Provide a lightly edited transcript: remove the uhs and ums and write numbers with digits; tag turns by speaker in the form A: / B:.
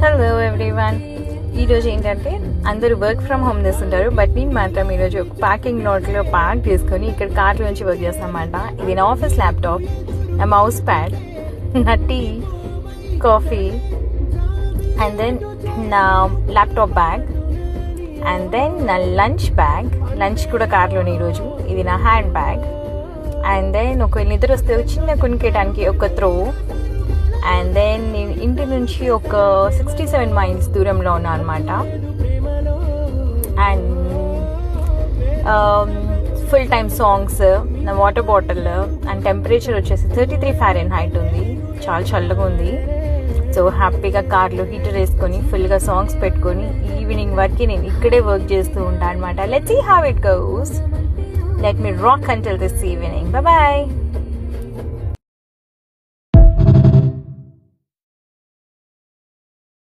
A: Hello everyone. ఈరోజు ఏంటంటే అందరూ వర్క్ ఫ్రమ్ హోమ్ చేస్తుంటారు, బట్ నేను మాత్రం ఈరోజు ఒక ప్యాకింగ్ నోట్లో ప్యాక్ చేసుకొని ఇక్కడ కార్లో నుంచి వర్క్ చేస్తానమాట. ఇది నా ఆఫీస్ ల్యాప్టాప్, నా మౌస్ ప్యాడ్, నా టీ, కాఫీ, అండ్ దెన్ నా ల్యాప్టాప్ బ్యాగ్, అండ్ దెన్ నా లంచ్ కూడా కార్లోనే ఈరోజు. ఇది నా హ్యాండ్ బ్యాగ్, అండ్ దెన్ ఒక నిద్ర వస్తే చిన్న కొనుక్కేయడానికి ఒక త్రో, అండ్ దెన్ నేను ఇంటి నుంచి ఒక 67 మైల్స్ దూరంలో ఉన్నా అనమాట. అండ్ ఫుల్ టైమ్ సాంగ్స్, నా వాటర్ బాటిల్, అండ్ టెంపరేచర్ వచ్చేసి 33 ఫారెన్హైట్ ఉంది, చాలా చల్లగా ఉంది. సో హ్యాపీగా కార్లో హీటర్ వేసుకొని ఫుల్గా సాంగ్స్ పెట్టుకొని ఈవినింగ్ వరకు నేను ఇక్కడే వర్క్ చేస్తూ ఉంటాను అనమాట. Let's see how it goes. Let me rock until this evening. Bye.